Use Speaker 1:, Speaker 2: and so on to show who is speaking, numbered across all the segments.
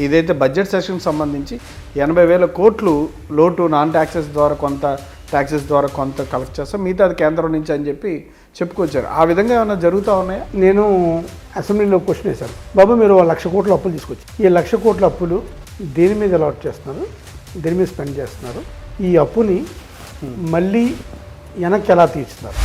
Speaker 1: ఇదైతే బడ్జెట్ సెషన్కి సంబంధించి 80,000 కోట్లు లోటు నాన్ ట్యాక్సెస్ ద్వారా కొంత, ట్యాక్సెస్ ద్వారా కొంత కలెక్ట్ చేస్తాం, మిగతా అది కేంద్రం నుంచి అని చెప్పి చెప్పుకొచ్చారు. ఆ విధంగా ఏమైనా జరుగుతూ ఉన్నాయా?
Speaker 2: నేను అసెంబ్లీలో క్వశ్చన్ వేశాను, బాబు మీరు 1,00,000 కోట్ల అప్పులు తీసుకొచ్చి ఈ 1,00,000 కోట్ల అప్పులు దేని మీద అలాట్ చేస్తున్నారు, దేని మీద స్పెండ్ చేస్తున్నారు, ఈ అప్పుని మళ్ళీ వెనక్కి ఎలా తీర్చున్నారు?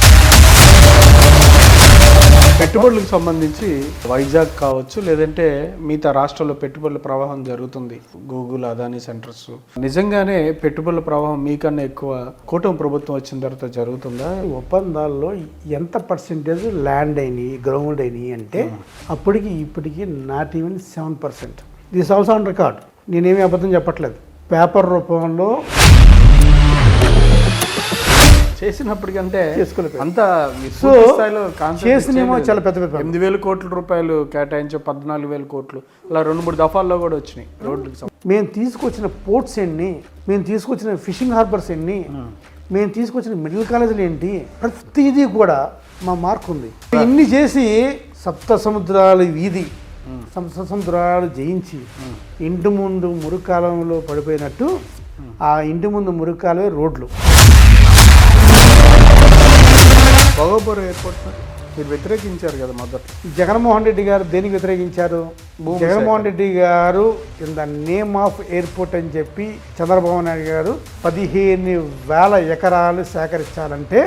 Speaker 1: పెట్టుబడులకు సంబంధించి వైజాగ్ కావచ్చు, లేదంటే మిగతా రాష్ట్రాల్లో పెట్టుబడుల ప్రవాహం జరుగుతుంది, గూగుల్, అదానీ సెంటర్స్. నిజంగానే పెట్టుబడుల ప్రవాహం మీకన్నా ఎక్కువ కూటమి ప్రభుత్వం వచ్చిన తర్వాత జరుగుతుందా?
Speaker 2: ఒప్పందాల్లో ఎంత పర్సెంటేజ్ ల్యాండ్ అయినాయి, గ్రౌండ్ అయినాయి అంటే అప్పటికి ఇప్పటికి not even 7%. This also on record. నేనేమీ అబద్ధం చెప్పట్లేదు. పేపర్ రూపంలో
Speaker 1: చేసినప్పటికంటే అంత
Speaker 2: చేసినేమో చాలా పెద్ద పెద్ద
Speaker 1: 8,000 కోట్ల రూపాయలు కేటాయించే 14,000 కోట్లు అలా 2-3 దఫాల్లో కూడా వచ్చినాయి రోడ్లకు.
Speaker 2: మేము తీసుకొచ్చిన పోర్ట్స్ ఎన్ని, మేము తీసుకొచ్చిన ఫిషింగ్ హార్బర్స్ ఎన్ని, మేము తీసుకొచ్చిన మిడిల్ కాలేజీలు ఏంటి, ప్రతిదీ కూడా మా మార్క్ ఉంది. ఇన్ని చేసి సప్త సముద్రాల వీధి, సప్త సముద్రాలు జయించి ఇంటి ముందు మురుకాలంలో పడిపోయినట్టు ఆ ఇంటి ముందు మురుకాలే రోడ్లు.
Speaker 1: భోగాపురం ఎయిర్పోర్ట్ మీరు వ్యతిరేకించారు కదా మొదట.
Speaker 2: జగన్మోహన్ రెడ్డి గారు దేనికి వ్యతిరేకించారు? జగన్మోహన్ రెడ్డి గారు in the name of airport అని చెప్పి చంద్రబాబు నాయుడు గారు 15,000 ఎకరాలు సేకరించాలంటే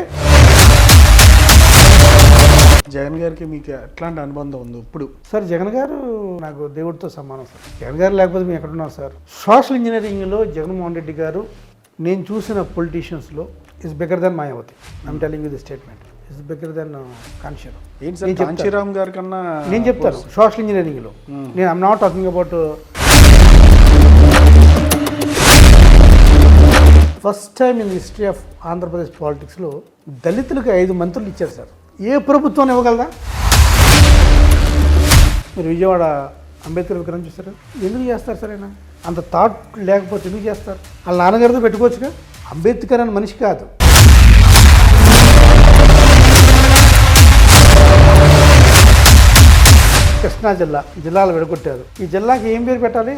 Speaker 1: జగన్ గారికి మీకు ఎట్లాంటి అనుబంధం ఉంది ఇప్పుడు?
Speaker 2: సార్ జగన్ గారు నాకు దేవుడితో సమానం సార్. జగన్ గారు లేకపోతే మేము ఎక్కడున్నాం సార్? సోషల్ ఇంజనీరింగ్లో జగన్మోహన్ రెడ్డి గారు నేను చూసిన పొలిటీషియన్స్లో is bigger than Mayawati. I'm telling you the statement. Is bigger than Kanshiram.
Speaker 1: ఏంటి సార్ కాన్షిరామ్ గారి కన్నా?
Speaker 2: నేను చెప్తాను సోషల్ ఇంజనీరింగ్లో. నేను I'm not talking about. First time in history of Andhra Pradesh పాలిటిక్స్లో దళితులకు 5 మంత్రులు ఇచ్చారు సార్. ఏ ప్రభుత్వం ఇవ్వగలదా? మీరు విజయవాడ అంబేద్కర్ విగ్రహం చూస్తారు, ఎందుకు చేస్తారు సార్? ఆయన అంత థాట్ లేకపోతే ఎందుకు చేస్తారు? వాళ్ళ నాన్నగారితో పెట్టుకోవచ్చుగా. అంబేద్కర్ అని మనిషి కాదు. కృష్ణా జిల్లాలు విడగొట్టారు. ఈ జిల్లాకి ఏం పేరు పెట్టాలి?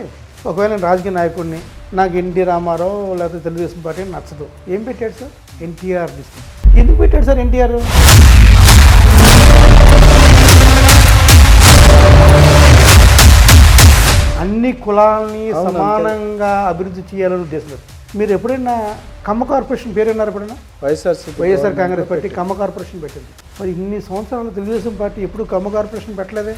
Speaker 2: ఒకవేళ నేను రాజకీయ నాయకుడిని, నాకు ఎన్టీ రామారావు లేకపోతే తెలుగుదేశం పార్టీ నచ్చదు, ఏం పెట్టాడు సార్? ఎన్టీఆర్ డిస్ట్రిక్ట్. ఎందుకు పెట్టాడు సార్ ఎన్టీఆర్? అన్ని కులాలని సమానంగా అభివృద్ధి చేయాలని ఉద్దేశం. మీరు ఎప్పుడైనా కమ్మ కార్పొరేషన్ పేరు విన్నారు? ఎప్పుడైనా వైఎస్ఆర్ కాంగ్రెస్ పార్టీ కమ్మ కార్పొరేషన్ పెట్టింది. మరి ఇన్ని సంవత్సరాలు తెలుగుదేశం పార్టీ ఎప్పుడు కమ్మ కార్పొరేషన్ పెట్టలేదే?